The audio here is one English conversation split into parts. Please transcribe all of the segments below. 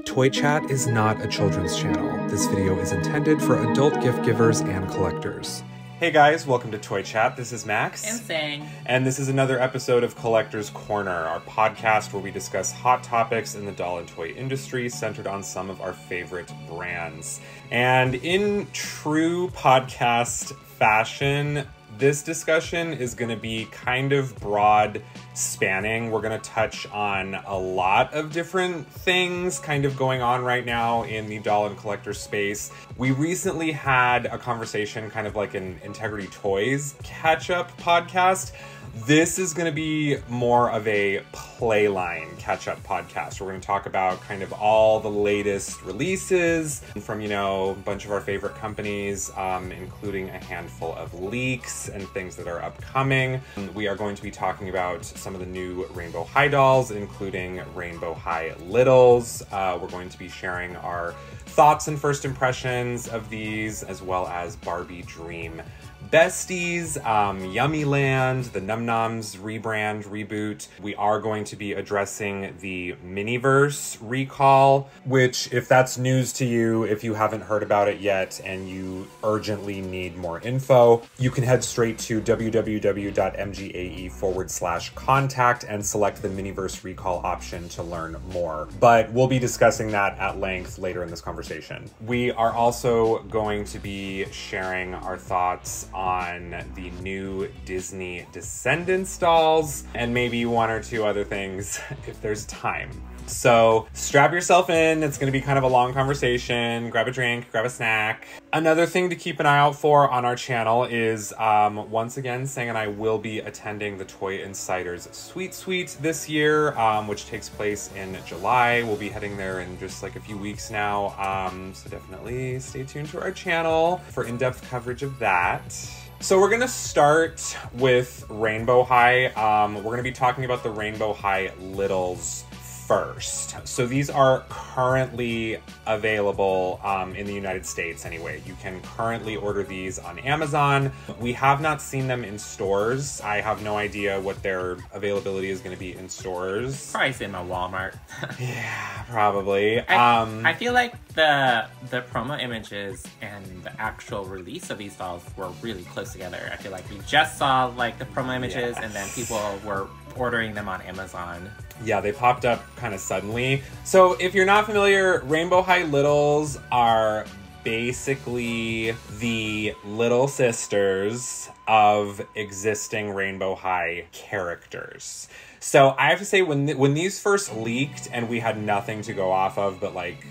Toy Chat is not a children's channel. This video is intended for adult gift givers and collectors. Hey guys, welcome to Toy Chat. This is Max. And Sang. And this is another episode of Collector's Corner, our podcast where we discuss hot topics in the doll and toy industry centered on some of our favorite brands. And in true podcast fashion, this discussion is going to be kind of broad spanning. We're going to touch on a lot of different things kind of going on right now in the doll and collector space. We recently had a conversation kind of like an Integrity Toys catch-up podcast. This is going to be more of a Playline catch-up podcast. We're going to talk about kind of all the latest releases from, a bunch of our favorite companies, including a handful of leaks and things that are upcoming. We are going to be talking about some of the new Rainbow High dolls, including Rainbow High Littles. We're going to be sharing our thoughts and first impressions of these, as well as Barbie Dream Besties, Yummiland, the Num Noms rebrand, reboot. We are going to be addressing the Miniverse recall, which, if that's news to you, if you haven't heard about it yet and you urgently need more info, you can head straight to www.mgae/contact and select the Miniverse recall option to learn more. But we'll be discussing that at length later in this conversation. We are also going to be sharing our thoughts on the new Disney Descendants dolls, and maybe one or two other things if there's time. So strap yourself in. It's going to be kind of a long conversation. Grab a drink, grab a snack. Another thing to keep an eye out for on our channel is, once again, Sang and I will be attending the Toy Insiders Sweet Suite this year, which takes place in July. We'll be heading there in just like a few weeks now. So definitely stay tuned to our channel for in-depth coverage of that. So we're going to start with Rainbow High. We're going to be talking about the Rainbow High Littles first. So these are currently available in the United States anyway. You can currently order these on Amazon. We have not seen them in stores. I have no idea what their availability is going to be in stores. Probably in my Walmart. Yeah, probably. I feel like the promo images and the actual release of these dolls were really close together. I feel like we just saw like the promo images, and then people were ordering them on Amazon. Yeah, they popped up kind of suddenly. So if you're not familiar, Rainbow High Littles are basically the little sisters of existing Rainbow High characters. So I have to say, when these first leaked and we had nothing to go off of but like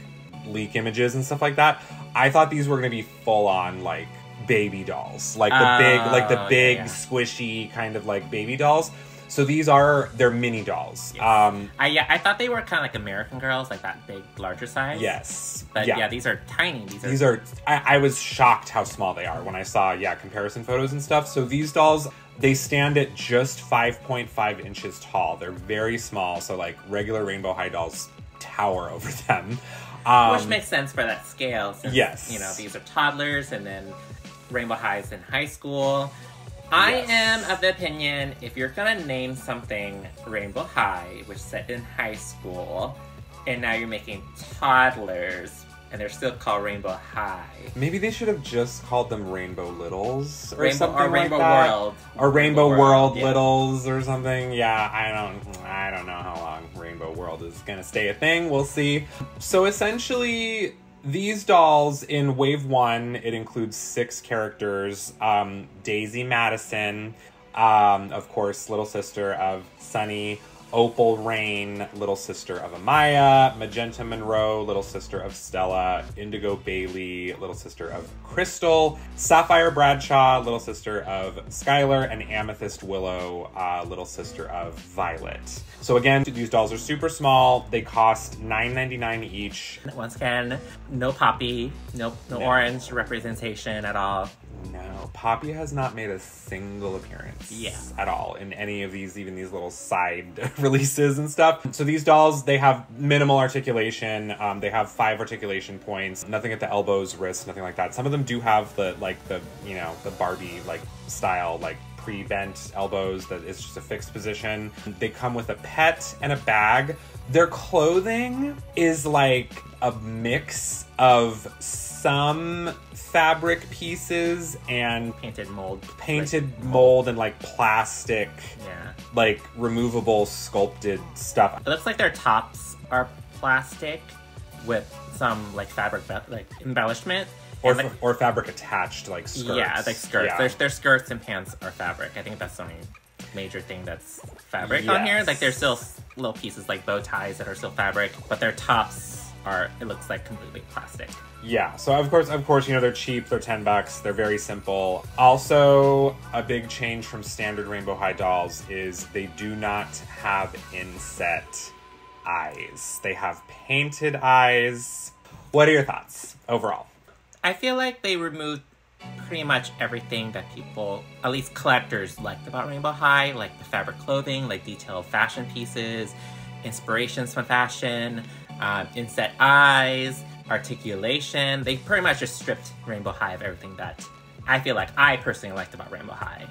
leak images and stuff like that, I thought these were going to be full on like baby dolls, like the big squishy kind of like baby dolls. So they're mini dolls. Yes. I thought they were kind of like American Girls, like that big, larger size. Yes. But yeah, these are tiny. I was shocked how small they are when I saw, comparison photos and stuff. So these dolls, they stand at just 5.5 inches tall. They're very small. So like regular Rainbow High dolls tower over them. Which makes sense for that scale. Since, yes. These are toddlers and then Rainbow High's in high school. I am of the opinion, if you're gonna name something Rainbow High, which is set in high school, and now you're making toddlers, and they're still called Rainbow High. Maybe they should have just called them Rainbow Littles or Rainbow, something or Rainbow like that. World. Or Rainbow World Littles or something. Yeah, I don't know how long Rainbow World is gonna stay a thing. We'll see. So essentially, these dolls, in Wave 1, it includes 6 characters. Daisy Madison, of course, little sister of Sunny. Opal Rain, little sister of Amaya. Magenta Monroe, little sister of Stella. Indigo Bailey, little sister of Crystal. Sapphire Bradshaw, little sister of Skylar. And Amethyst Willow, little sister of Violet. So again, these dolls are super small. They cost $9.99 each. Once again, no Poppy, no orange representation at all. No, Poppy has not made a single appearance at all in any of these, even these little side releases and stuff. So these dolls, they have minimal articulation. They have 5 articulation points, nothing at the elbows, wrists, nothing like that. Some of them do have the Barbie style pre-bent elbows that it's just a fixed position. They come with a pet and a bag. Their clothing is like a mix of some fabric pieces and painted mold and like plastic, like removable sculpted stuff. It looks like their tops are plastic with some like fabric like embellishment. Or fabric attached, like skirts. Yeah, like skirts. Yeah. Their skirts and pants are fabric. I think that's the only major thing that's fabric on here. Like there's still little pieces like bow ties that are still fabric, but their tops are, it looks like completely plastic. Yeah, so of course, you know, they're cheap, they're $10, they're very simple. Also, a big change from standard Rainbow High dolls is they do not have inset eyes. They have painted eyes. What are your thoughts overall? I feel like they removed pretty much everything that people, at least collectors, liked about Rainbow High, like the fabric clothing, like detailed fashion pieces, inspirations from fashion, inset eyes, articulation. They pretty much just stripped Rainbow High of everything that I feel like I personally liked about Rainbow High.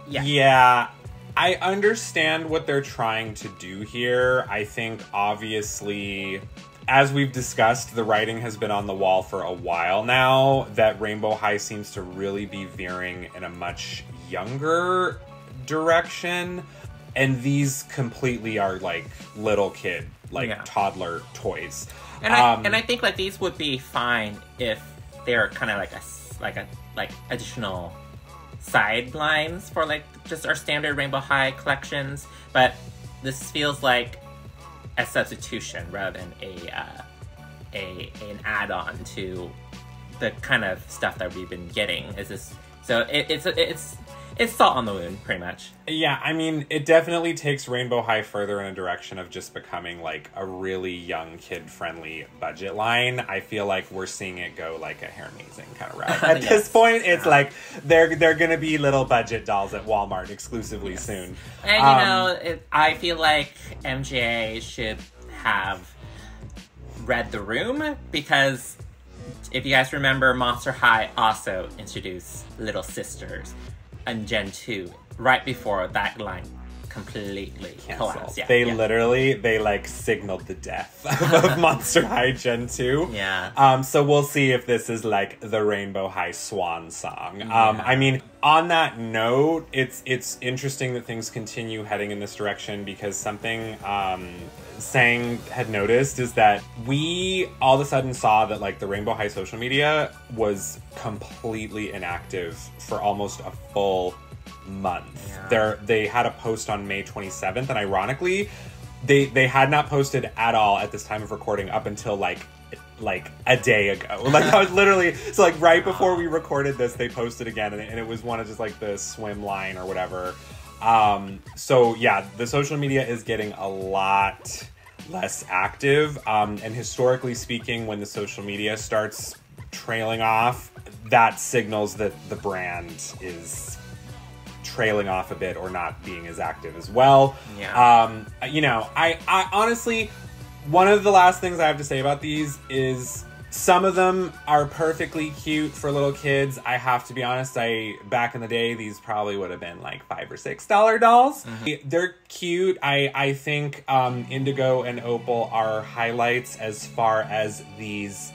Yeah, I understand what they're trying to do here. I think, obviously, as we've discussed, the writing has been on the wall for a while now that Rainbow High seems to really be veering in a much younger direction. And these completely are like little kid, toddler toys. And I think like these would be fine if they're kind of like additional sidelines for like just our standard Rainbow High collections. But this feels like a substitution rather than an add-on to the kind of stuff that we've been getting. It's salt on the wound, pretty much. Yeah, I mean, it definitely takes Rainbow High further in a direction of just becoming like a really young, kid-friendly budget line. I feel like we're seeing it go like a Hair Amazing kind of route. At this point, it's like they're gonna be little budget dolls at Walmart exclusively soon. And I feel like MJA should have read the room, because if you guys remember, Monster High also introduced Little Sisters in Gen 2 right before that line completely collapsed. They like signaled the death of Monster High Gen 2. Yeah. So we'll see if this is like the Rainbow High swan song. I mean, on that note, it's interesting that things continue heading in this direction, because something Sang had noticed is that we all of a sudden saw that like the Rainbow High social media was completely inactive for almost a full month. Yeah. They had a post on May 27th, and ironically, they had not posted at all at this time of recording up until like a day ago. Like I was literally, so like right before we recorded this, they posted again, and it was one of just like the swim line or whatever. So yeah, the social media is getting a lot less active. And historically speaking, when the social media starts trailing off, that signals that the brand is trailing off a bit or not being as active as well. Yeah. I honestly, one of the last things I have to say about these is some of them are perfectly cute for little kids. I have to be honest, back in the day, these probably would have been like $5 or $6 dolls. Mm-hmm. They're cute. I think Indigo and Opal are highlights as far as these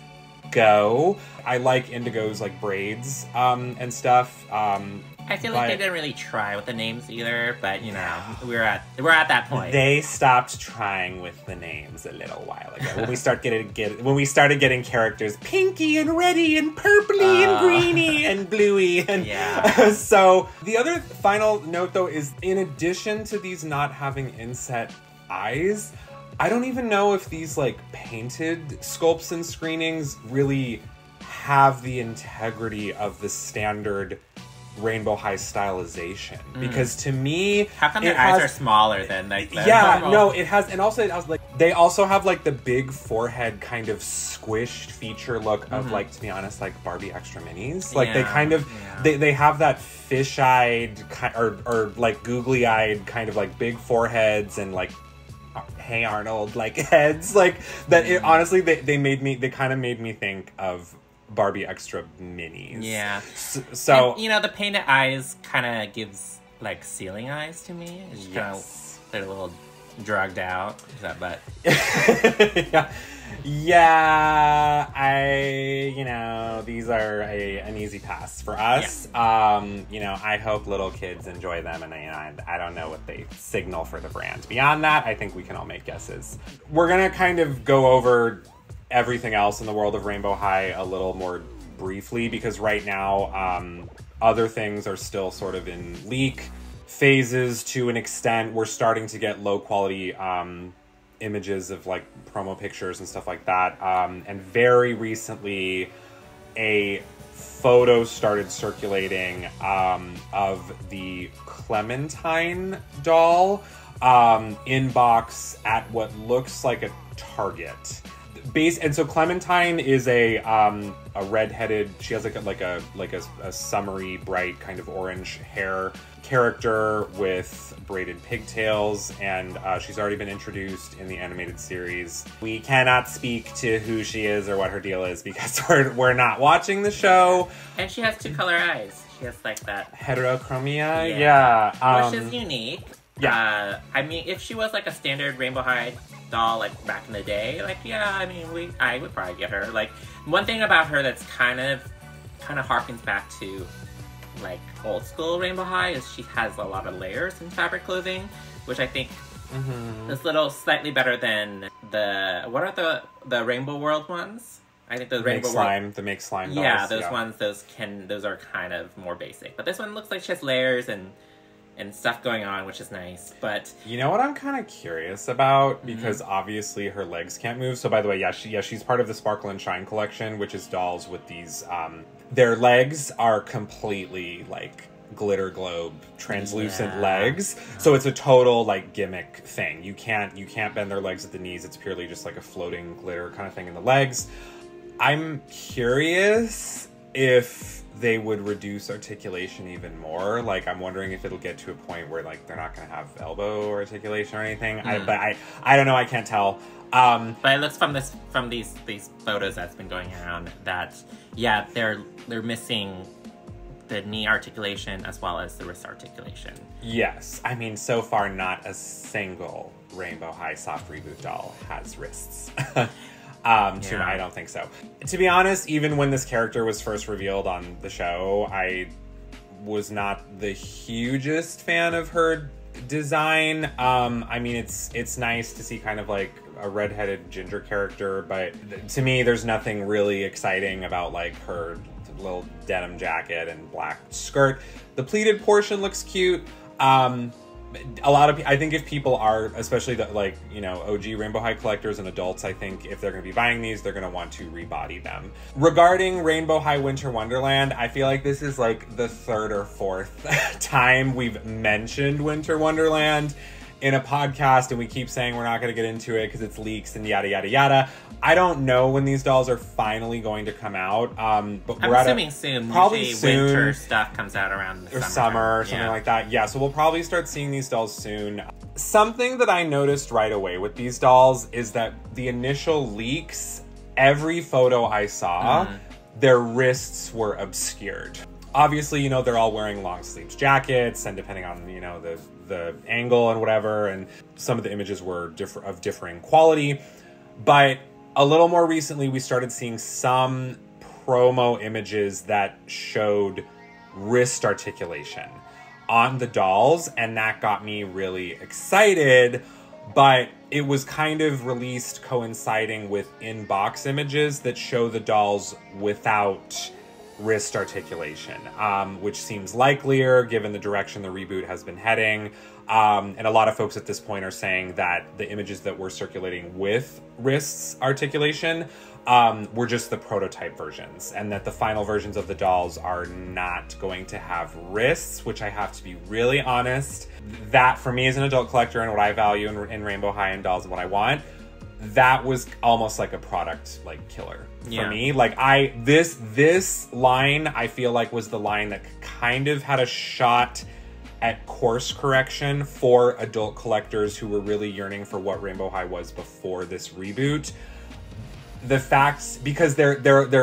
go. I like Indigo's like braids and stuff. I feel like they didn't really try with the names either, but we're at that point. They stopped trying with the names a little while ago when we started getting characters pinky and reddy and purpley and greeny and bluey and So the other final note though is, in addition to these not having inset eyes, I don't even know if these like painted sculpts and screenings really have the integrity of the standard Rainbow High stylization, because to me, how come their eyes are smaller than like the normal? No, it has, and also it has like, they also have like the big forehead kind of squished feature look of like, to be honest, like Barbie Extra Minis. Like they kind of they have that fish-eyed or like googly-eyed kind of like big foreheads and like Hey Arnold like heads like that. Honestly, they kind of made me think of Barbie Extra Minis. Yeah. So and, the painted eyes kind of gives like ceiling eyes to me. It's just Yes. they're a little drugged out. Is that but? Yeah, these are an easy pass for us. Yeah. I hope little kids enjoy them, and I don't know what they signal for the brand. Beyond that, I think we can all make guesses. We're gonna kind of go over everything else in the world of Rainbow High a little more briefly, because right now, other things are still sort of in leak phases to an extent. We're starting to get low quality images of like promo pictures and stuff like that. And very recently, a photo started circulating of the Clementine doll in box at what looks like a Target. And so Clementine is a redheaded. She has like a summery, bright kind of orange hair character with braided pigtails, and she's already been introduced in the animated series. We cannot speak to who she is or what her deal is because we're not watching the show. And she has 2 color eyes. She has like that heterochromia. Yeah. Which is unique. Yeah. I mean, if she was like a standard Rainbow High doll, like back in the day, like I would probably get her. Like, one thing about her that's kind of harkens back to like old school Rainbow High is she has a lot of layers in fabric clothing, which I think is a little slightly better than what are the Rainbow World ones? I think the Rainbow World, the Make Slime dolls. Yeah, those ones, those are kind of more basic. But this one looks like she has layers and stuff going on, which is nice. But you know what I'm kind of curious about, because obviously her legs can't move. So by the way, she's part of the Sparkle and Shine collection, which is dolls with these their legs are completely like glitter globe translucent legs. So it's a total like gimmick thing. You can't bend their legs at the knees. It's purely just like a floating glitter kind of thing in the legs. I'm curious if they would reduce articulation even more. Like, I'm wondering if it'll get to a point where like they're not going to have elbow articulation or anything. I don't know. I can't tell. But it looks from these photos that's been going around that they're missing the knee articulation as well as the wrist articulation. Yes, I mean, so far not a single Rainbow High soft reboot doll has wrists. I don't think so. To be honest, even when this character was first revealed on the show, I was not the hugest fan of her design. I mean, it's nice to see kind of like a redheaded ginger character, but to me, there's nothing really exciting about like her little denim jacket and black skirt. The pleated portion looks cute. I think if people are, especially the OG Rainbow High collectors and adults, I think if they're going to be buying these, they're going to want to rebody them. Regarding Rainbow High Winter Wonderland, I feel like this is like the 3rd or 4th time we've mentioned Winter Wonderland in a podcast, and we keep saying we're not going to get into it because it's leaks and yada yada yada. I don't know when these dolls are finally going to come out, but I'm assuming soon. Probably usually soon. Winter stuff comes out around the summer or something like that. Yeah, so we'll probably start seeing these dolls soon. Something that I noticed right away with these dolls is that the initial leaks, every photo I saw, their wrists were obscured. Obviously, they're all wearing long sleeves jackets, and depending on, the angle and whatever, and some of the images were of differing quality. But a little more recently, we started seeing some promo images that showed wrist articulation on the dolls, and that got me really excited. But it was kind of released coinciding with in-box images that show the dolls without wrist articulation, which seems likelier given the direction the reboot has been heading. And a lot of folks at this point are saying that the images that were circulating with wrists articulation were just the prototype versions, and that the final versions of the dolls are not going to have wrists, which I have to be really honest. That, for me as an adult collector and what I value in Rainbow High and dolls and what I want, that was almost like a product like killer for me. Like this line, I feel like was the line that kind of had a shot at course correction for adult collectors who were really yearning for what Rainbow High was before this reboot. the fact, because they're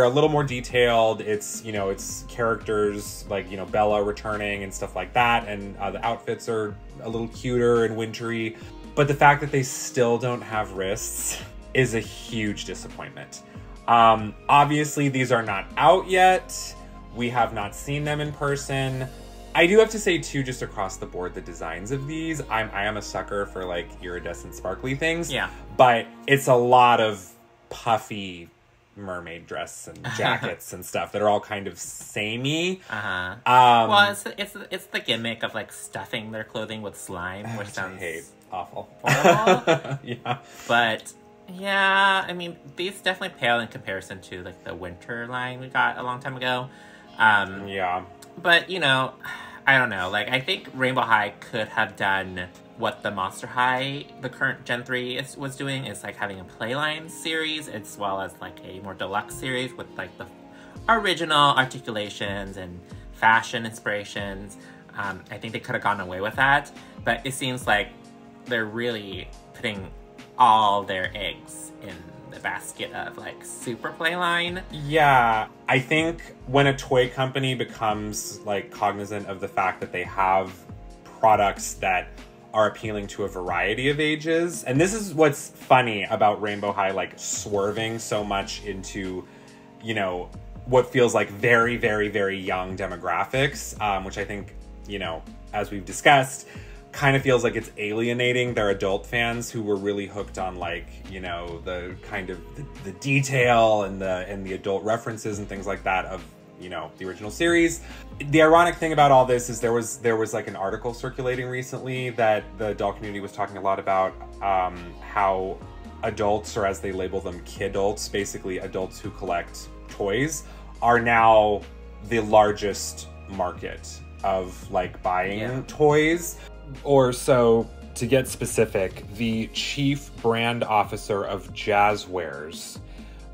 a little more detailed, it's, you know, it's characters like, you know, Bella returning and stuff like that, and the outfits are a little cuter and wintry, but the fact that they still don't have wrists is a huge disappointment. Obviously these are not out yet. We have not seen them in person. I do have to say too, just across the board, the designs of these, I am a sucker for like iridescent sparkly things. Yeah. But it's a lot of puffy mermaid dress and jackets and stuff that are all kind of samey. Well, it's the gimmick of like stuffing their clothing with slime, which sounds awful. Horrible. Yeah. But yeah, I mean, these definitely pale in comparison to like the winter line we got a long time ago. Yeah. But you know, I don't know. Like, I think Rainbow High could have done what the Monster High, the current Gen 3 was doing, is like having a Playline series as well as like a more deluxe series with like the original articulations and fashion inspirations. I think they could have gone away with that, but it seems like they're really putting all their eggs in the basket of like super Playline. Yeah, I think when a toy company becomes like cognizant of the fact that they have products that are appealing to a variety of ages, and this is what's funny about Rainbow High, like swerving so much into, you know, what feels like very, very, very young demographics, which I think, you know, as we've discussed, kind of feels like it's alienating their adult fans who were really hooked on, like, you know, the kind of the detail and the adult references and things like that of, you know, the original series. The ironic thing about all this is there was like an article circulating recently that the doll community was talking a lot about, how adults, or as they label them, kidults, basically adults who collect toys, are now the largest market of like buying toys. Or so, to get specific, the chief brand officer of Jazzwares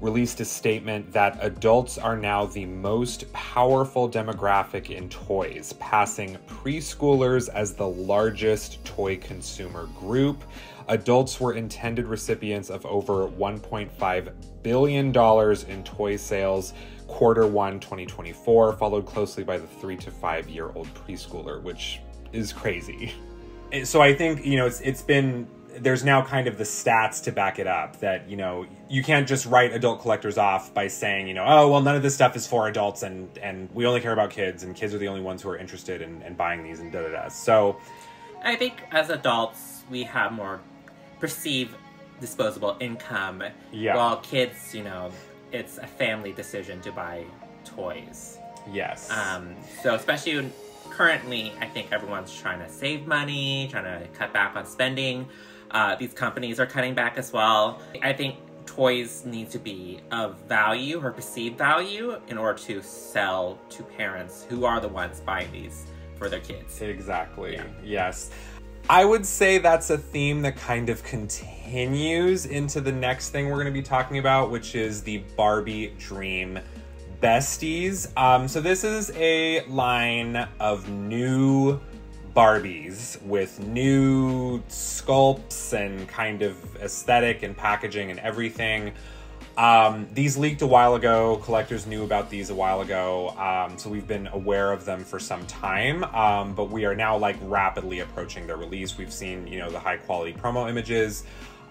released a statement that adults are now the most powerful demographic in toys, passing preschoolers as the largest toy consumer group. Adults were intended recipients of over $1.5 billion in toy sales Q1 2024, followed closely by the 3 to 5 year old preschooler, which is crazy. So I think, you know, it's been, there's now kind of the stats to back it up that, you know, you can't just write adult collectors off by saying, you know, oh, well, none of this stuff is for adults and we only care about kids and kids are the only ones who are interested in buying these and da-da-da. So I think as adults, we have more perceived disposable income. Yeah. While kids, you know, it's a family decision to buy toys. Yes. So especially currently, I think everyone's trying to save money, trying to cut back on spending. These companies are cutting back as well. I think toys need to be of value or perceived value in order to sell to parents who are the ones buying these for their kids. Exactly. Yeah. Yes. I would say that's a theme that kind of continues into the next thing we're going to be talking about, which is the Barbie Dream Besties. So this is a line of new Barbies with new sculpts and kind of aesthetic and packaging and everything. These leaked a while ago. Collectors knew about these a while ago. So we've been aware of them for some time. But we are now like rapidly approaching their release. We've seen, you know, the high quality promo images.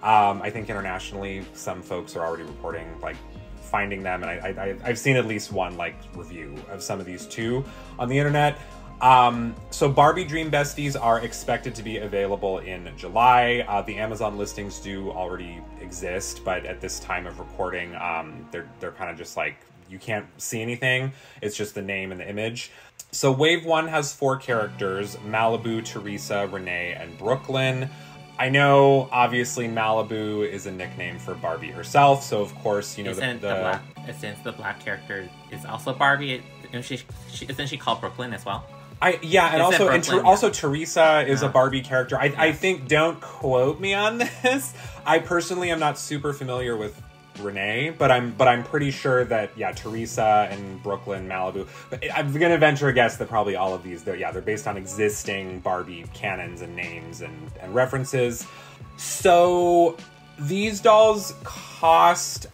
I think internationally, some folks are already reporting like finding them, and I've seen at least one like review of some of these too on the internet. So Barbie Dream Besties are expected to be available in July. The Amazon listings do already exist, but at this time of recording, they're kind of just like, you can't see anything. It's just the name and the image. So Wave 1 has 4 characters: Malibu, Teresa, Renee, and Brooklyn. I know, obviously, Malibu is a nickname for Barbie herself, so of course, you know, since the black character is also Barbie, isn't she called Brooklyn as well? Also Teresa is a Barbie character. I think, don't quote me on this. I personally am not super familiar with Renee, but I'm pretty sure that Teresa and Brooklyn, Malibu. But I'm gonna venture a guess that probably all of these, they're based on existing Barbie canons and names and references. So These dolls cost,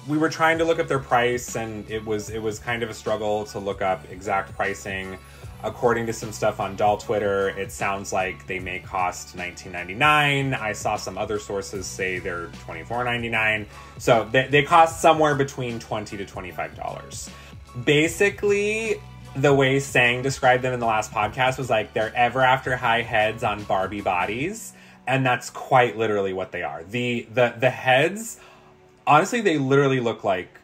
we were trying to look up their price, and it was kind of a struggle to look up exact pricing. According to some stuff on doll Twitter, it sounds like they may cost $19.99. I saw some other sources say they're $24.99. So they cost somewhere between $20 to $25. Basically, the way Sang described them in the last podcast was like they're ever after high heads on Barbie bodies. And that's quite literally what they are. The heads, honestly, they literally look like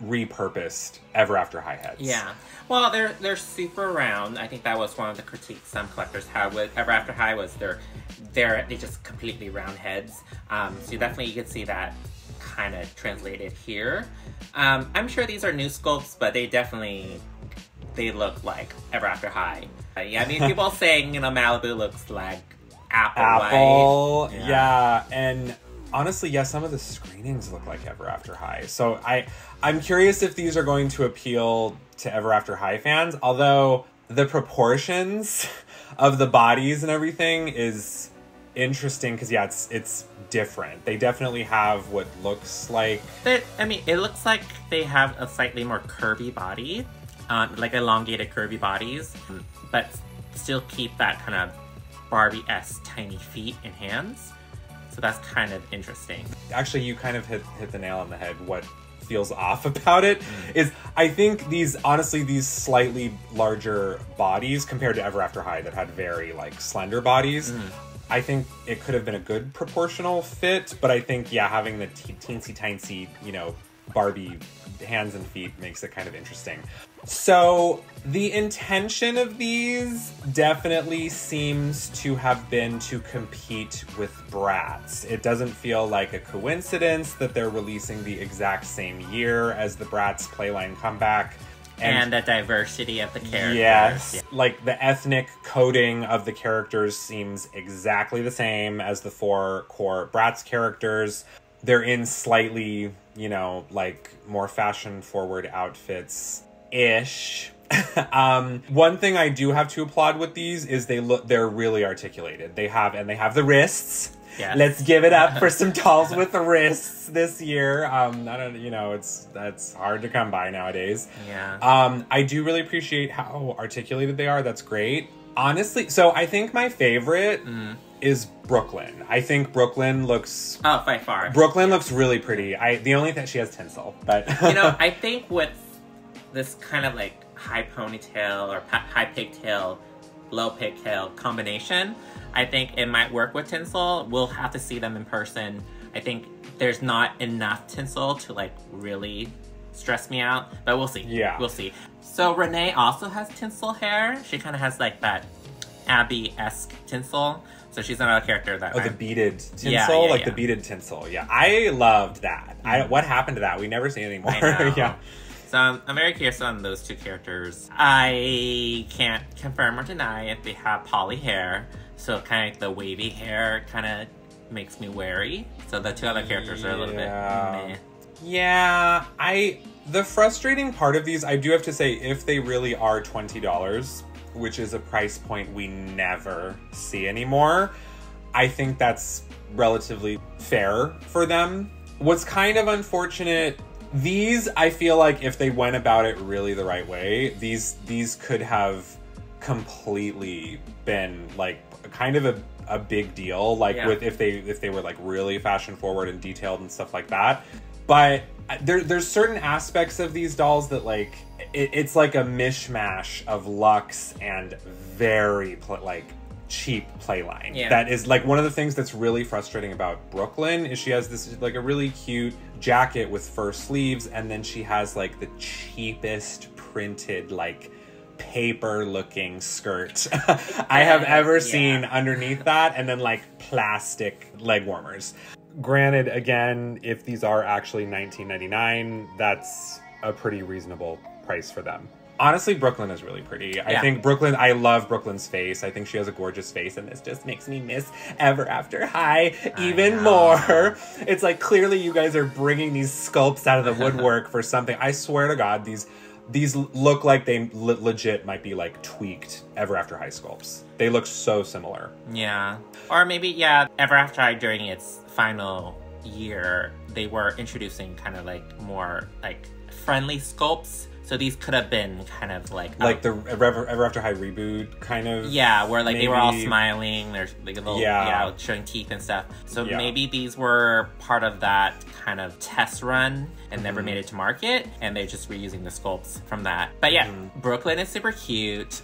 repurposed Ever After High heads. Yeah. Well, they're super round. I think that was one of the critiques some collectors had with Ever After High was they just completely round heads. So you can see that kind of translated here. I'm sure these are new sculpts, but they look like Ever After High. Yeah, I mean, people saying, Malibu looks like Apple. Yeah. And honestly, some of the screenings look like Ever After High. So I'm curious if these are going to appeal to Ever After High fans, although the proportions of the bodies and everything is interesting because it's different. They definitely have what looks like... it looks like they have a slightly more curvy body, like elongated curvy bodies, but still keep that kind of Barbie-esque tiny feet and hands. So that's kind of interesting. Actually, you kind of hit the nail on the head. What feels off about it is I think these slightly larger bodies compared to Ever After High that had very slender bodies. I think it could have been a good proportional fit, but I think having the teensy-tiny, Barbie hands and feet makes it kind of interesting. So the intention of these definitely seems to have been to compete with Bratz. It doesn't feel like a coincidence that they're releasing the exact same year as the Bratz Playline comeback. And the diversity of the characters. Yes. Like the ethnic coding of the characters seems exactly the same as the 4 core Bratz characters. They're in slightly, more fashion-forward outfits-ish. One thing I do have to applaud with these is they're really articulated. They have the wrists. Yes. Let's give it up for some dolls with the wrists this year. That's hard to come by nowadays. Yeah. I do really appreciate how articulated they are. That's great. Honestly, so I think my favorite is Brooklyn. I think Brooklyn looks... Oh, by far. Brooklyn looks really pretty. The only thing, she has tinsel, but... I think with this kind of high ponytail or high pigtail, low pigtail combination, I think it might work with tinsel. We'll have to see them in person. I think there's not enough tinsel to really stress me out, but we'll see. Yeah. We'll see. So Renee also has tinsel hair. She kind of has that Abby-esque tinsel. So she's another character that the beaded tinsel? The beaded tinsel. Yeah. I loved that. What happened to that? We never see it anymore. I know. Yeah. So I'm very curious on those two characters. I can't confirm or deny if they have poly hair. So kind of the wavy hair kind of makes me wary. So the two other characters are a little bit meh. Yeah, the frustrating part of these, I do have to say, if they really are $20, which is a price point we never see anymore, I think that's relatively fair for them. What's kind of unfortunate, these, I feel like if they went about it really the right way, these could have completely been kind of a big deal, with if they were really fashion forward and detailed and stuff like that. But there's certain aspects of these dolls that it's like a mishmash of luxe and very cheap Playline. Yeah. That is one of the things that's really frustrating about Brooklyn is she has this a really cute jacket with fur sleeves, and then she has the cheapest printed paper looking skirt I have ever seen underneath that, and then plastic leg warmers. Granted, again, if these are actually $19.99, that's a pretty reasonable price for them. Honestly, Brooklyn is really pretty. Yeah. I think I love Brooklyn's face. I think she has a gorgeous face, and this just makes me miss Ever After High even more. It's clearly you guys are bringing these sculpts out of the woodwork for something. I swear to God, these these look like they legit might be like tweaked Ever After High sculpts. They look so similar. Yeah. Or maybe, yeah, Ever After High during its final year, they were introducing kind of like more like friendly sculpts. So these could have been kind of like the Ever After High reboot kind of. Yeah, where like they were all smiling. There's like a little showing teeth and stuff. So maybe these were part of that kind of test run and never made it to market, and they're just reusing the sculpts from that. But yeah, Brooklyn is super cute.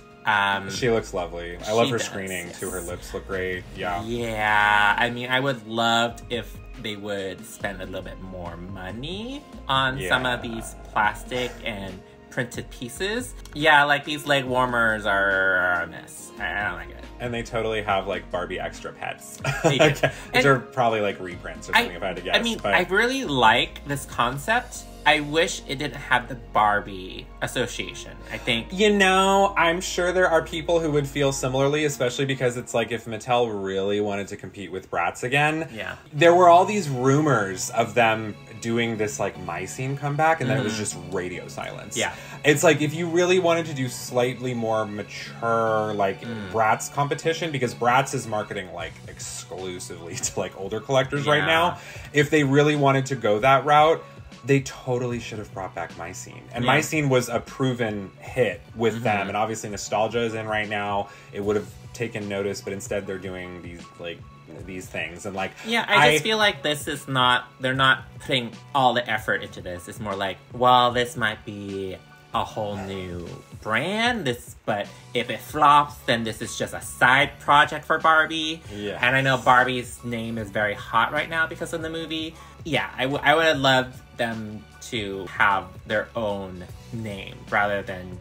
She looks lovely. I love her screening too. Her lips look great. Yeah. Yeah. I mean, I would love if they would spend a little bit more money on some of these plastic and printed pieces. Yeah, like these leg warmers are a mess. I don't like it. And they totally have like Barbie extra pets. They do. Which are probably like reprints or something if I had to guess. I mean, I really like this concept. I wish it didn't have the Barbie association. I think... You know, I'm sure there are people who would feel similarly, especially because it's like if Mattel really wanted to compete with Bratz again. Yeah. There were all these rumors of them doing this like My Scene comeback, and then it was just radio silence. Yeah. It's like if you really wanted to do slightly more mature like Bratz competition, because Bratz is marketing like exclusively to like older collectors right now. If they really wanted to go that route, they totally should have brought back My Scene. And My Scene was a proven hit with them. And obviously nostalgia is in right now. It would have taken notice, but instead they're doing these like these things. And like I just feel like this is not, they're not putting all the effort into this. It's more like, well, this might be a whole new brand, but if it flops, then this is just a side project for Barbie. Yeah. And I know Barbie's name is very hot right now because of the movie. Yeah, I would have loved them to have their own name rather than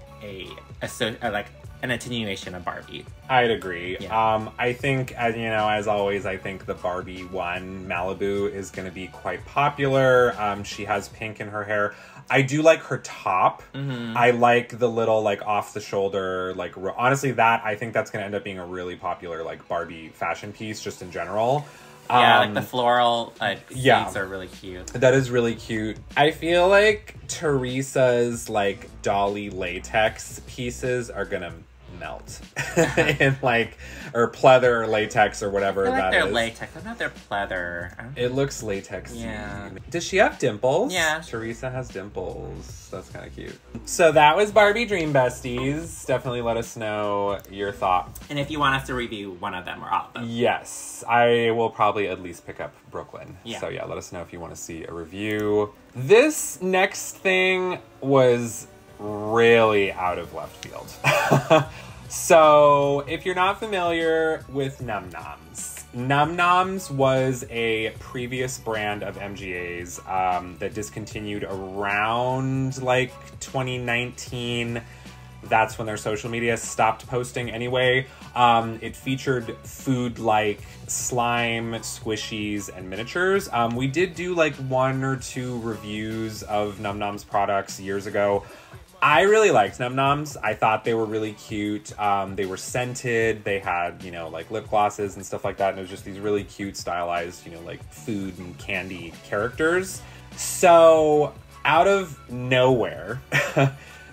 like an attenuation of Barbie. I'd agree. Yeah. I think, as you know, as always, I think the Barbie one, Malibu, is going to be quite popular. She has pink in her hair. I do like her top. I like the little, like, off-the-shoulder, like, honestly, I think that's going to end up being a really popular, like, Barbie fashion piece, just in general. Yeah, like the floral sleeves are really cute. That is really cute. I feel like Teresa's, like, dolly latex pieces are going to melt in like, or pleather or latex or whatever that is. I like their latex. I know they're pleather. It looks latex. Yeah. Does she have dimples? Yeah. Teresa has dimples. That's kind of cute. So that was Barbie Dream Besties. Definitely let us know your thoughts. And if you want us to review one of them or all of them. Yes. I will probably at least pick up Brooklyn. Yeah. So yeah, let us know if you want to see a review. This next thing was really out of left field. So, if you're not familiar with Num Noms, Num Noms was a previous brand of MGA's that discontinued around like 2019. That's when their social media stopped posting anyway. It featured food like slime, squishies, and miniatures. We did do like 1 or 2 reviews of Num Noms products years ago. I really liked Num Noms. I thought they were really cute. They were scented. They had, you know, like lip glosses and stuff like that. And it was just these really cute, stylized, you know, like food and candy characters. So, out of nowhere,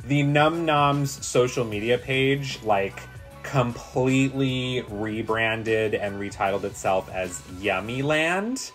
the Num Noms social media page, like, completely rebranded and retitled itself as Yummiland.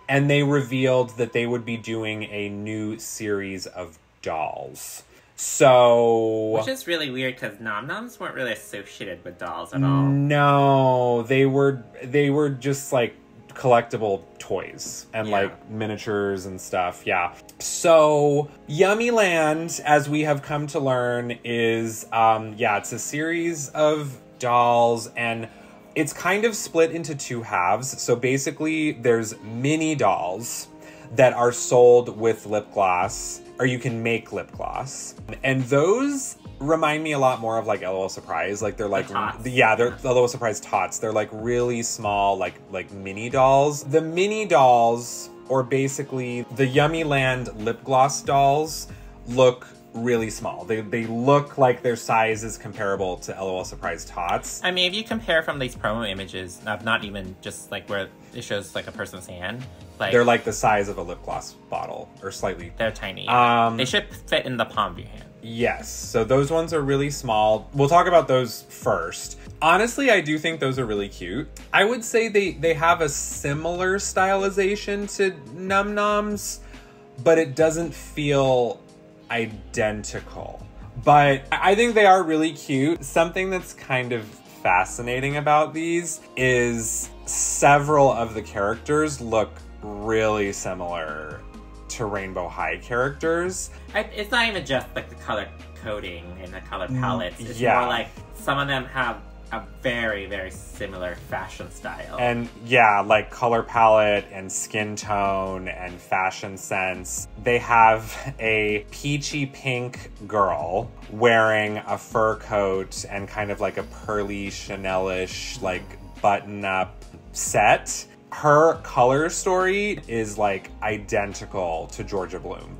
And they revealed that they would be doing a new series of dolls. So... Which is really weird because Num Noms weren't really associated with dolls at all. No, they were just like collectible toys and like miniatures and stuff. Yeah. So Yummiland, as we have come to learn, is it's a series of dolls, and it's kind of split into 2 halves. So basically there's mini dolls that are sold with lip gloss, or you can make lip gloss. And those remind me a lot more of like LOL Surprise. Like they're like, they're LOL Surprise tots. They're like really small, like mini dolls. The mini dolls, or basically the Yummiland lip gloss dolls, look really small. They look like their size is comparable to LOL Surprise tots. I mean, if you compare from these promo images, not even just like where it shows like a person's hand, like they're like the size of a lip gloss bottle, or slightly. They're tiny. They should fit in the palm of your hand. Yes, so those ones are really small. We'll talk about those first. Honestly, I do think those are really cute. I would say they have a similar stylization to Num Noms, but it doesn't feel identical. But I think they are really cute. Something that's kind of fascinating about these is several of the characters look really similar to Rainbow High characters. It's not even just like the color coding and the color palettes. It's more like some of them have a very, very similar fashion style. And yeah, like color palette and skin tone and fashion sense. They have a peachy pink girl wearing a fur coat and kind of like a pearly Chanel-ish like button-up set. Her color story is like identical to Georgia Bloom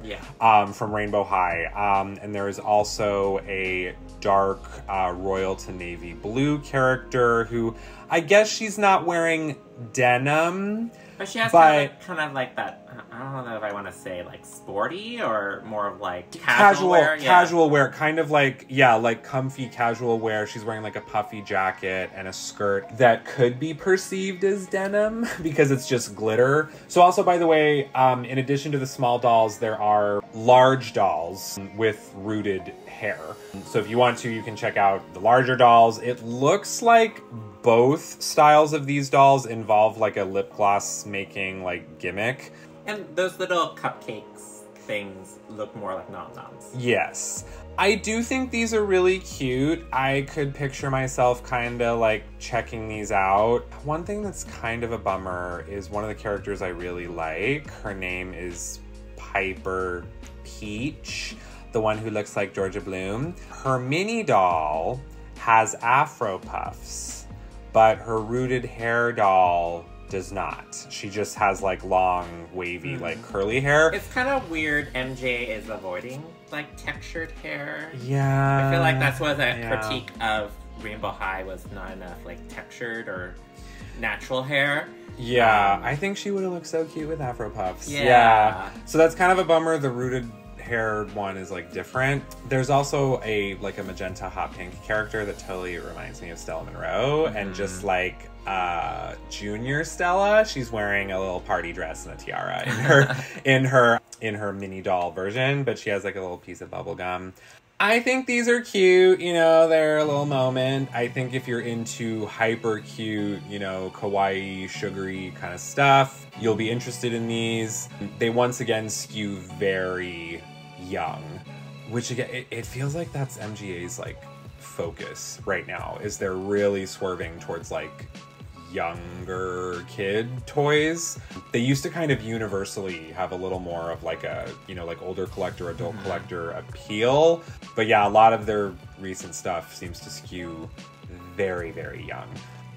from Rainbow High. And there is also a dark royal to navy blue character who I guess she's not wearing denim. But she has kind of like that, I don't know if I want to say like sporty or more of like casual wear. Casual wear, kind of like, like comfy casual wear. She's wearing like a puffy jacket and a skirt that could be perceived as denim because it's just glitter. So also, by the way, in addition to the small dolls, there are large dolls with rooted hair. So if you want to, you can check out the larger dolls. It looks like both styles of these dolls involve like a lip gloss making like gimmick. And those little cupcakes things look more like Num Noms. Yes. I do think these are really cute. I could picture myself kind of like checking these out. One thing that's kind of a bummer is one of the characters I really like. Her name is Piper Peach, the one who looks like Georgia Bloom. Her mini doll has afro puffs, but her rooted hair doll does not. She just has like long, wavy, like curly hair. It's kind of weird MJ is avoiding like textured hair. Yeah. I feel like that's what the critique of Rainbow High was, not enough like textured or natural hair. Yeah, I think she would have looked so cute with afro puffs. Yeah. So that's kind of a bummer. The rooted hair one is like different. There's also a magenta hot pink character that totally reminds me of Stella Monroe, and just like junior Stella, she's wearing a little party dress and a tiara in her mini doll version, but she has like a little piece of bubble gum. I think these are cute, they're a little moment. I think if you're into hyper cute, kawaii, sugary kind of stuff, you'll be interested in these. They once again skew very young, which again, it feels like that's MGA's like focus right now, is they're really swerving towards like younger kid toys. They used to kind of universally have a little more of like a, like older collector, adult collector appeal. But yeah, a lot of their recent stuff seems to skew very, very young.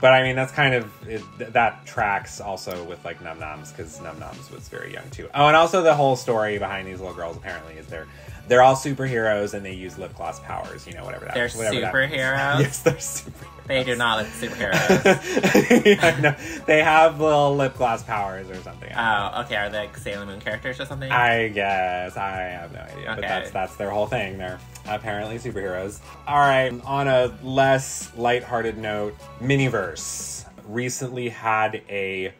But I mean, that's kind of, that tracks also with like Num Noms, because Num Noms was very young too. Oh, and also the whole story behind these little girls apparently is they're all superheroes and they use lip gloss powers, whatever that is. They're superheroes? Yes, they're superheroes. They do not look superheroes. Yeah, no, they have little lip gloss powers or something. Oh, okay. Are they like Sailor Moon characters or something? I guess. I have no idea. Okay. But that's their whole thing. They're apparently superheroes. All right. On a less lighthearted note, Miniverse recently had a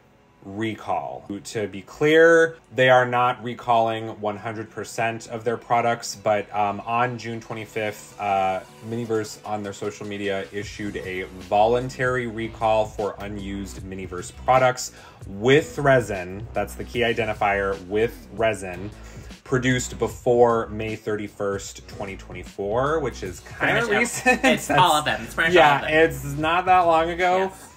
recall. To be clear, they are not recalling 100% of their products, but on June 25th, Miniverse on their social media issued a voluntary recall for unused Miniverse products with resin. That's the key identifier, with resin, produced before May 31st, 2024, which is kind of recent. It's all of them. It's pretty much all of them. It's not that long ago. Yes.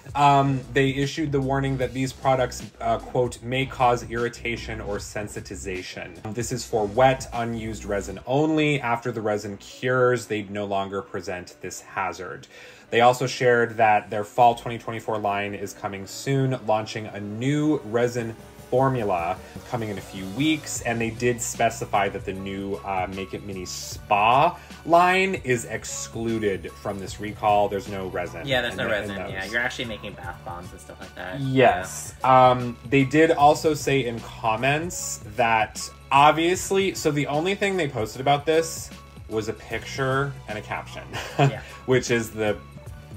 They issued the warning that these products, quote, may cause irritation or sensitization. This is for wet, unused resin only. After the resin cures, they no longer present this hazard. They also shared that their fall 2024 line is coming soon, launching a new resin formula coming in a few weeks, and they did specify that the new Make It Mini Spa line is excluded from this recall. There's no resin. Yeah, there's no resin. Yeah, you're actually making bath bombs and stuff like that. Yes. Yeah. They did also say in comments that obviously, so the only thing they posted about this was a picture and a caption, Yeah. which is the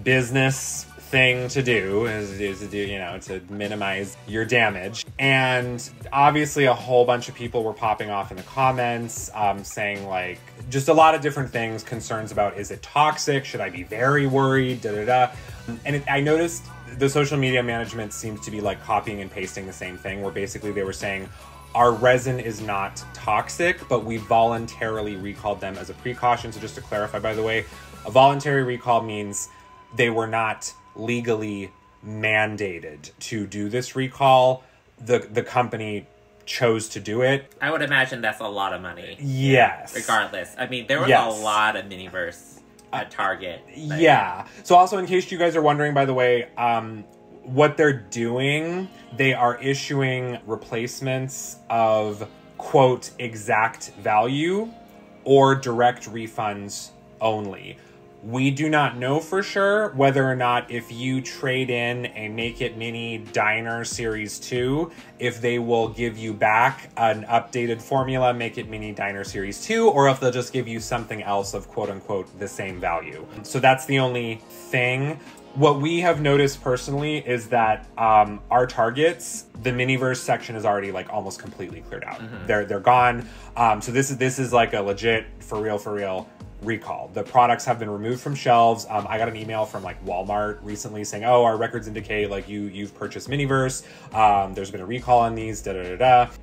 business thing to do, to minimize your damage. And obviously a whole bunch of people were popping off in the comments, saying like, just a lot of different things, concerns about, is it toxic? Should I be very worried? And I noticed the social media management seems to be like copying and pasting the same thing, where basically they were saying, our resin is not toxic, but we voluntarily recalled them as a precaution. So just to clarify, by the way, a voluntary recall means they were not legally mandated to do this recall. The company chose to do it. I would imagine that's a lot of money. Yes. Regardless. I mean, there was a lot of Miniverse at Target. Yeah. So also, in case you guys are wondering, by the way, what they're doing, they are issuing replacements of, quote, exact value or direct refunds only. We do not know for sure whether or not, if you trade in a Make It Mini Diner Series 2, if they will give you back an updated formula Make It Mini Diner Series 2, or if they'll just give you something else of quote unquote the same value. So that's the only thing. What we have noticed personally is that our Targets, the Miniverse section is already like almost completely cleared out. Mm-hmm. They're gone. So this is like a legit, for real recall. The products have been removed from shelves. I got an email from like Walmart recently saying, oh, our records indicate like you've purchased Miniverse. There's been a recall on these,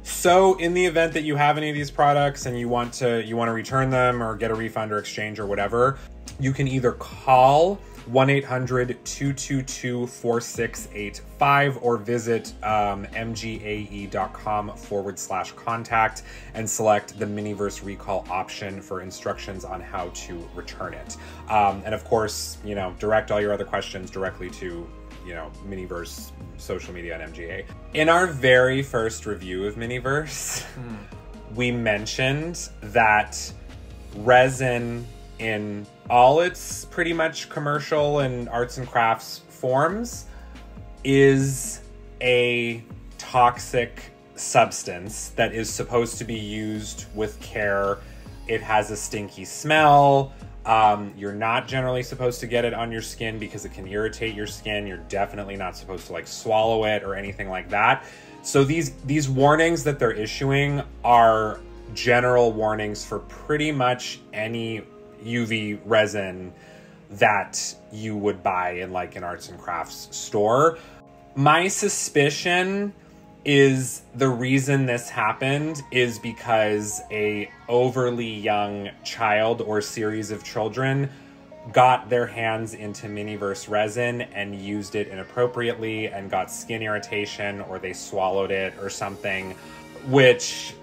So in the event that you have any of these products and you want to return them or get a refund or exchange or whatever, you can either call 1-800-222-4685 or visit mgae.com/contact and select the Miniverse recall option for instructions on how to return it. And of course, direct all your other questions directly to, Miniverse social media and MGA. In our very first review of Miniverse, we mentioned that resin in all its pretty much commercial and arts and crafts forms is a toxic substance that is supposed to be used with care. It has a stinky smell. You're not generally supposed to get it on your skin because it can irritate your skin. You're definitely not supposed to like swallow it or anything like that. So these warnings that they're issuing are general warnings for pretty much any UV resin that you would buy in like an arts and crafts store. My suspicion is the reason this happened is because a overly young child or series of children got their hands into Miniverse resin and used it inappropriately and got skin irritation, or they swallowed it or something, which,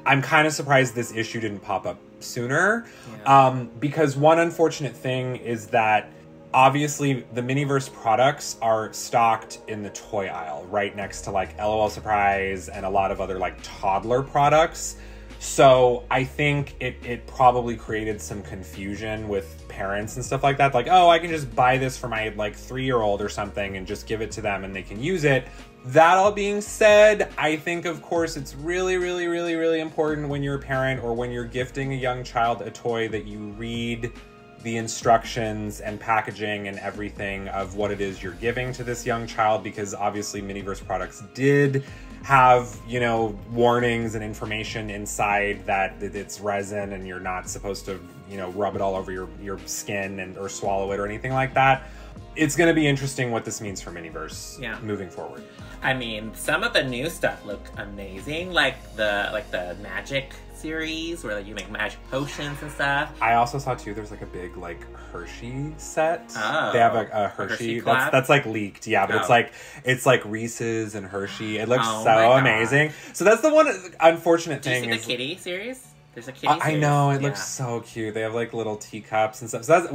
I'm kind of surprised this issue didn't pop up sooner. Yeah. Because one unfortunate thing is that obviously the Miniverse products are stocked in the toy aisle right next to like LOL Surprise and a lot of other like toddler products. So I think it probably created some confusion with parents and stuff like that. Like, oh, I can just buy this for my like 3-year-old or something and just give it to them and they can use it. That all being said, I think, of course, it's really, really, really, really important when you're a parent or when you're gifting a young child a toy that you read the instructions and packaging and everything of what it is you're giving to this young child, because obviously Miniverse products did have, warnings and information inside that it's resin and you're not supposed to, rub it all over your skin or swallow it or anything like that. It's going to be interesting what this means for Miniverse moving forward. I mean, some of the new stuff look amazing, like the magic series where you make magic potions and stuff. I also saw too, there's like a big like Hershey set. Oh, they have a Hershey that's like leaked, but it's like Reese's and Hershey. It looks so amazing. So that's the one unfortunate thing. Did you see the kitty series? There's a kitty series. I know, it looks so cute. They have like little teacups and stuff. So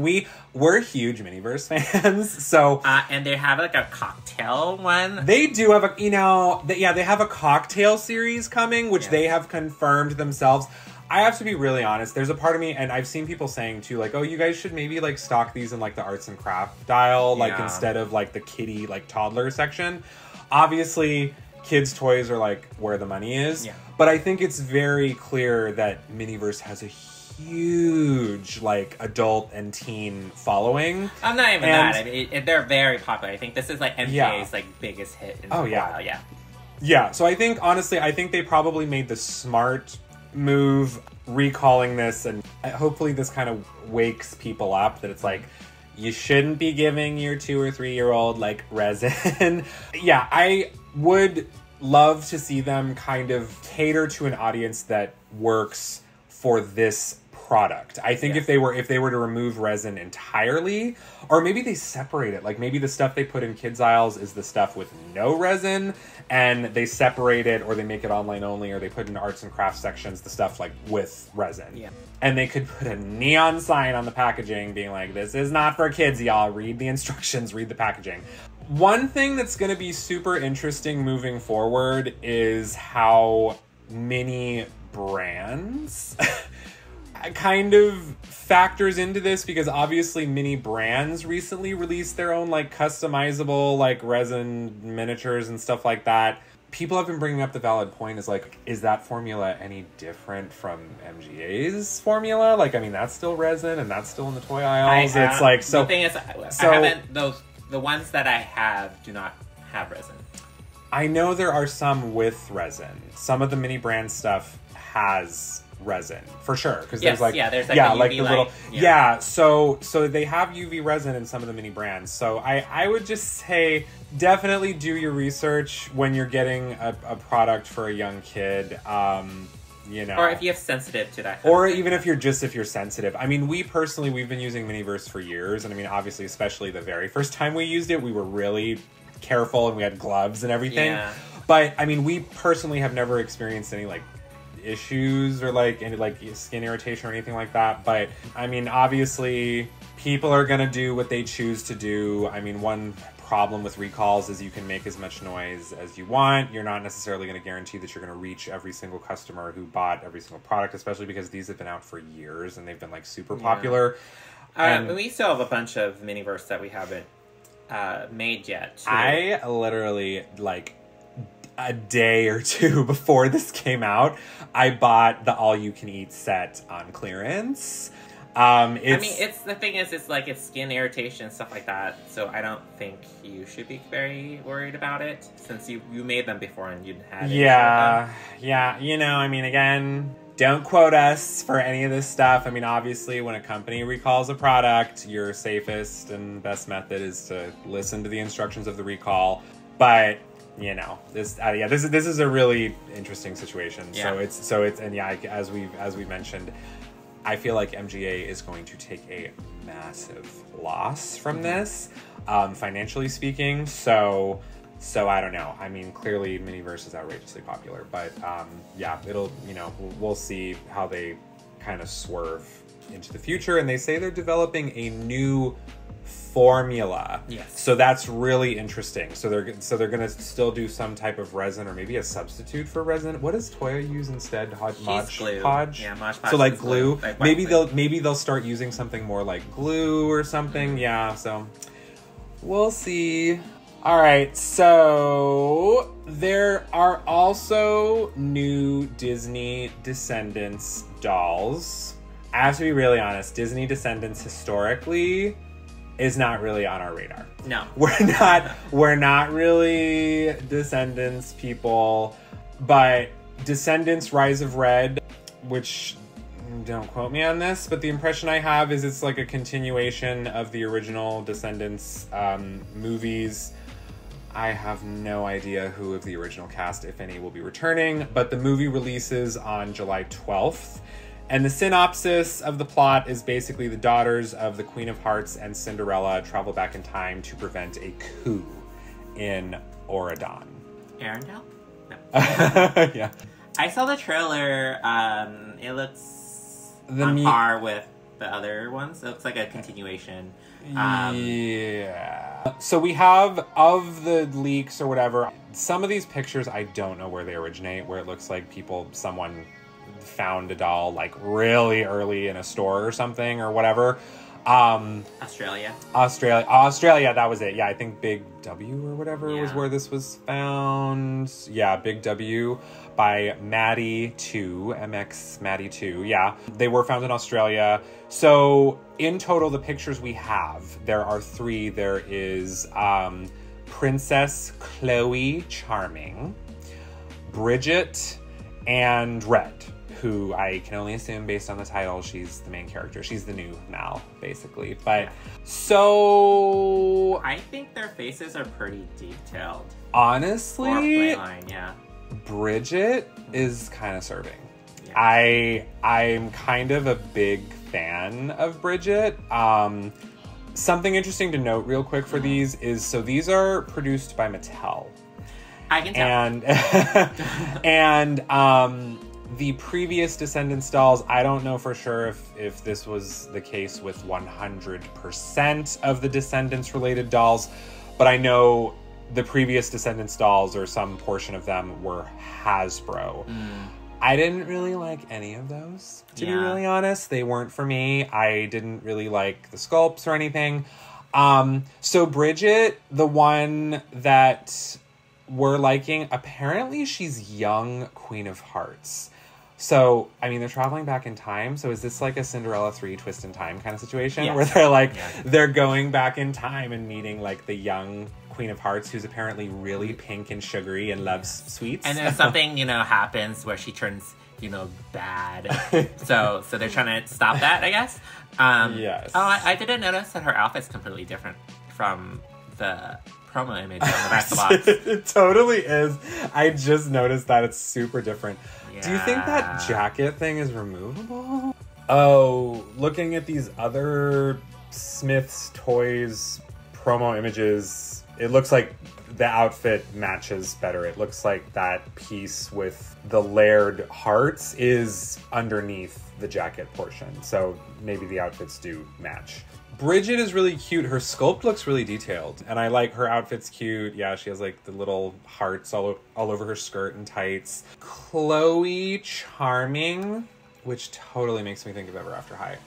we're huge Miniverse fans. So and they have like a cocktail one. They do have they have a cocktail series coming, which they have confirmed themselves. I have to be really honest. There's a part of me, and I've seen people saying too, like, oh, you guys should maybe like stock these in like the arts and craft aisle, like instead of like the kiddie like toddler section. Obviously, kids' toys are like where the money is. Yeah. But I think it's very clear that Miniverse has a huge, like, adult and teen following. I'm not even that. I mean, they're very popular. I think this is, like, MJ's, like, biggest hit in a while. Yeah. Yeah, so I think, honestly, they probably made the smart move recalling this, and hopefully this kind of wakes people up that it's like, you shouldn't be giving your 2 or 3 year old like resin. Yeah, I would love to see them kind of cater to an audience that works for this product. I think if they were to remove resin entirely, or maybe they separate it, like maybe the stuff they put in kids aisles is the stuff with no resin, and they separate it, or they make it online only, or they put in arts and crafts sections the stuff like with resin. Yeah. And they could put a neon sign on the packaging being like, this is not for kids, y'all. Read the instructions, read the packaging. One thing that's going to be super interesting moving forward is how many brands kind of factors into this, because obviously many brands recently released their own like customizable like resin miniatures and stuff like that. People have been bringing up the valid point is like, is that formula any different from MGA's formula? Like, I mean, that's still resin and that's still in the toy aisles. It's like, so the thing is, I haven't, the ones that I have do not have resin. I know there are some with resin. Some of the mini brand stuff has resin for sure, because there's like there's like the little so they have UV resin in some of the mini brands. So I would just say definitely do your research when you're getting a product for a young kid, you know, or if you have sensitive to that, or even if you're sensitive. I mean, we've been using Miniverse for years, and I mean, obviously, especially the very first time we used it, we were really careful and we had gloves and everything. But I mean, we personally have never experienced any like issues or like any like skin irritation or anything like that. But I mean, obviously people are gonna do what they choose to do. I mean, one problem with recalls is you can make as much noise as you want. You're not necessarily going to guarantee that you're going to reach every single customer who bought every single product, especially because these have been out for years and they've been like super popular. And we still have a bunch of Miniverse that we haven't made yet too. I literally, like, a day or two before this came out, I bought the all-you-can-eat set on clearance. It's the thing is, it's like, it's skin irritation and stuff like that, so I don't think you should be very worried about it, since you made them before and you had it. Yeah, you know, I mean, again, don't quote us for any of this stuff. I mean, obviously, when a company recalls a product, your safest and best method is to listen to the instructions of the recall, but you know, this is a really interesting situation. Yeah. So it's as we mentioned, I feel like MGA is going to take a massive loss from this, financially speaking. So I don't know. I mean, clearly Miniverse is outrageously popular, but it'll, you know, we'll see how they kind of swerve into the future. And they say they're developing a new formula. Yes. So that's really interesting. So they're gonna still do some type of resin, or maybe a substitute for resin. What does Toya use instead? Mod Podge. Yeah, Mod Podge. So like glue. Like maybe they'll start using something more like glue or something. Mm-hmm. Yeah. So we'll see. All right. So there are also new Disney Descendants dolls. I have to be really honest. Disney Descendants historically is not really on our radar. No. We're not really Descendants people, but Descendants Rise of Red, which, don't quote me on this, but the impression I have is it's like a continuation of the original Descendants movies. I have no idea who of the original cast, if any, will be returning, but the movie releases on July 12th. And the synopsis of the plot is basically the daughters of the Queen of Hearts and Cinderella travel back in time to prevent a coup in Auradon. Arendelle? No. Yeah. I saw the trailer. It looks on par with the other ones. It looks like a continuation. Yeah. So we have, of the leaks or whatever, some of these pictures, I don't know where they originate, where it looks like someone found a doll like really early in a store or something or whatever. Australia. Australia, that was it. Yeah, I think Big W or whatever was where this was found. Yeah, Big W by Maddie 2, MX Maddie 2. Yeah, they were found in Australia. So in total, the pictures we have, there are 3. There is Princess Chloe Charming, Bridget, and Red, who I can only assume based on the title, she's the main character. She's the new Mal, basically. But so I think their faces are pretty detailed. Honestly, or Playline, yeah. Bridget is kind of serving. Yeah. I'm kind of a big fan of Bridget. Something interesting to note real quick for these is, so these are produced by Mattel. I can tell. And the previous Descendants dolls, I don't know for sure if this was the case with 100% of the Descendants related dolls, but I know the previous Descendants dolls, or some portion of them, were Hasbro. I didn't really like any of those, to be really honest. They weren't for me. I didn't really like the sculpts or anything. So Bridget, the one that we're liking, apparently she's young Queen of Hearts. So, I mean, they're traveling back in time. So is this like a Cinderella 3 twist in time kind of situation? Yes. Where they're like, they're going back in time and meeting like the young Queen of Hearts, who's apparently really pink and sugary and loves sweets. And then something, happens where she turns, bad. So they're trying to stop that, I guess. Yes. Oh, I didn't notice that her outfit's completely different from the promo image on the back of the box. It totally is. I just noticed that it's super different. Yeah. Do you think that jacket thing is removable? Oh, looking at these other Smith's Toys promo images, it looks like the outfit matches better. It looks like that piece with the layered hearts is underneath the jacket portion. So maybe the outfits do match. Bridget is really cute. Her sculpt looks really detailed, and I like her outfit's cute. Yeah, she has like the little hearts all over her skirt and tights. Chloe Charming, which totally makes me think of Ever After High.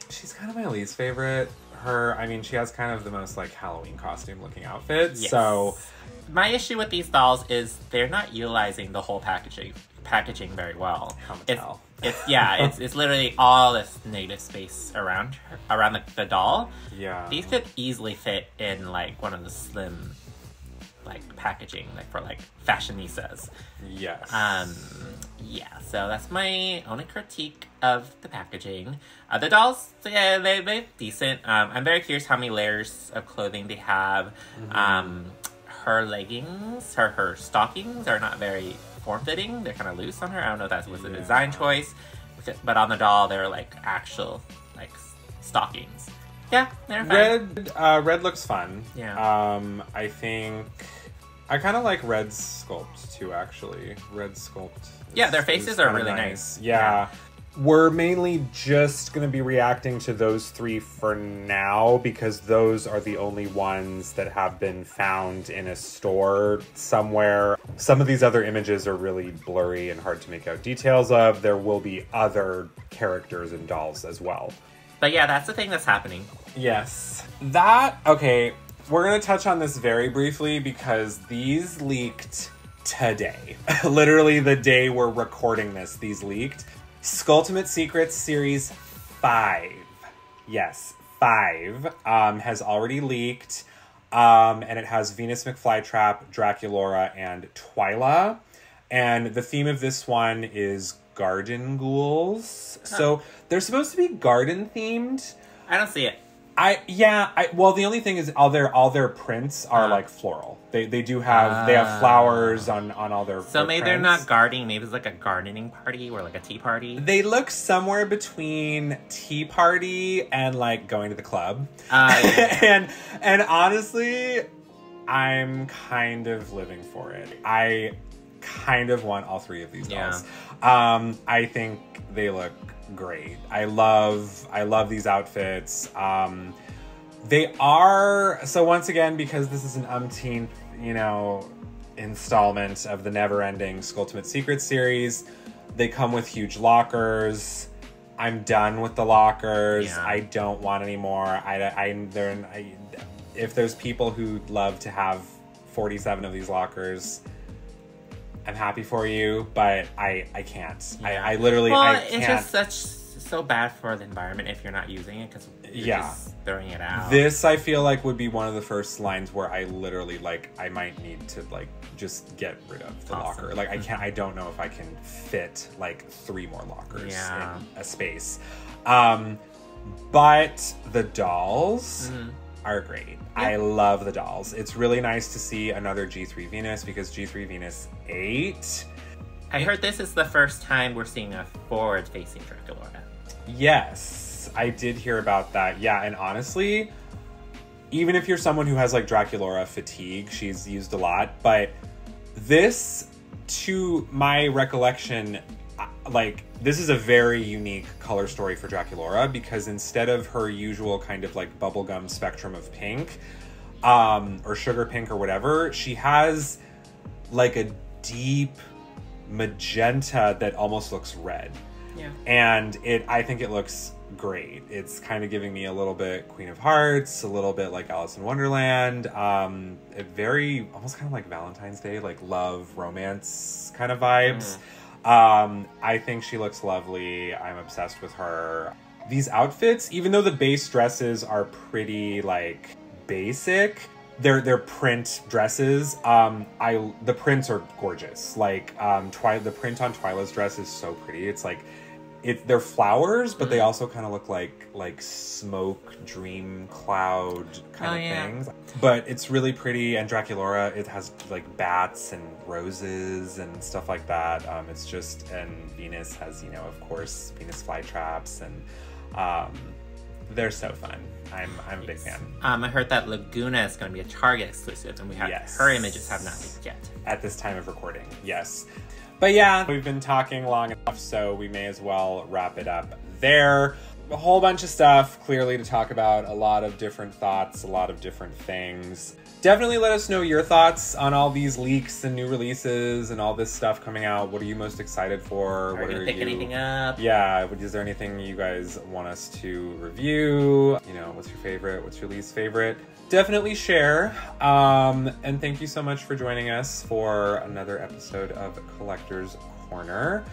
She's kind of my least favorite. She has kind of the most like Halloween costume looking outfit. Yes. So my issue with these dolls is they're not utilizing the whole packaging very well. It's literally all this negative space around the doll. Yeah. These could easily fit in like one of the slim packaging, for fashionistas. Yes. So that's my only critique of the packaging. The dolls, they're decent. I'm very curious how many layers of clothing they have. Mm-hmm. Her leggings, her stockings are not very form-fitting. They're kind of loose on her. I don't know if that was a design choice, but on the doll, they're actual stockings. Yeah, they're fine. Red looks fun. Yeah. I think I kind of like Red's sculpt too, actually. Red's sculpt. Their faces are really nice. Yeah. We're mainly just going to be reacting to those 3 for now, because those are the only ones that have been found in a store somewhere. Some of these other images are really blurry and hard to make out details of. There will be other characters and dolls as well. But yeah, that's the thing that's happening. Yes. Okay, we're going to touch on this very briefly because these leaked today. Literally the day we're recording this, these leaked. Skulltimate Secrets Series 5. Yes, 5 has already leaked. And it has Venus McFlytrap, Draculaura, and Twyla. And the theme of this one is garden ghouls. Huh. So they're supposed to be garden themed. I don't see it. Well, the only thing is all their prints are floral. They do have they have flowers on all their. So maybe they're not gardening. Maybe it's a gardening party or a tea party. They look somewhere between tea party and going to the club. And honestly, I'm kind of living for it. I kind of want all 3 of these dolls. I think they look great. I love these outfits. They are, so once again, because this is an umpteenth, installment of the never-ending Skulltimate Secrets series, they come with huge lockers. I'm done with the lockers. Yeah. I don't want any more. If there's people who love to have 47 of these lockers, I'm happy for you, but I can't. Yeah. I literally, well, I can't. It's just so bad for the environment if you're not using it, because you're just throwing it out. This, I feel like, would be one of the first lines where I literally, like, I might need to, like, just get rid of the locker. Like, I don't know if I can fit, like, 3 more lockers in a space. But the dolls are great. Yeah. I love the dolls. It's really nice to see another G3 Venus, because G3 Venus 8... I heard this is the first time we're seeing a forward-facing Draculaura. Yes, I did hear about that. Yeah, and honestly, even if you're someone who has, like, Draculaura fatigue, she's used a lot, but this, to my recollection, like, this is a very unique color story for Draculaura, because instead of her usual kind of, like, bubblegum spectrum of pink, or sugar pink or whatever, she has, like, a deep magenta that almost looks red. Yeah. And I think it looks great. It's kind of giving me a little bit Queen of Hearts, a little bit like Alice in Wonderland, a very, almost kind of like Valentine's Day, like love, romance kind of vibes. I think she looks lovely. I'm obsessed with her. These outfits, even though the base dresses are pretty, like, basic, they're print dresses. The prints are gorgeous. Like, the print on Twyla's dress is so pretty. It's like, they're flowers, but they also kind of look like smoke, dream cloud kind of things. But it's really pretty. And Draculaura, it has like bats and roses and stuff like that. It's just, and Venus has, you know, of course, Venus flytraps, and they're so fun. I'm a big fan. I heard that Laguna is going to be a Target exclusive, and we have her images have not leaked yet. At this time of recording, yes. But yeah, we've been talking long enough, so we may as well wrap it up there. A whole bunch of stuff, clearly, to talk about. A lot of different thoughts, a lot of different things. Definitely let us know your thoughts on all these leaks and new releases and all this stuff coming out. What are you most excited for? Are you gonna pick anything up? Yeah, is there anything you guys want us to review? You know, what's your favorite? What's your least favorite? Definitely share. And thank you so much for joining us for another episode of Collector's Corner.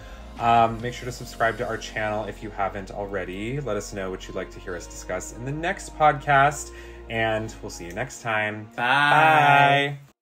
Make sure to subscribe to our channel if you haven't already. Let us know what you'd like to hear us discuss in the next podcast. And we'll see you next time. Bye. Bye.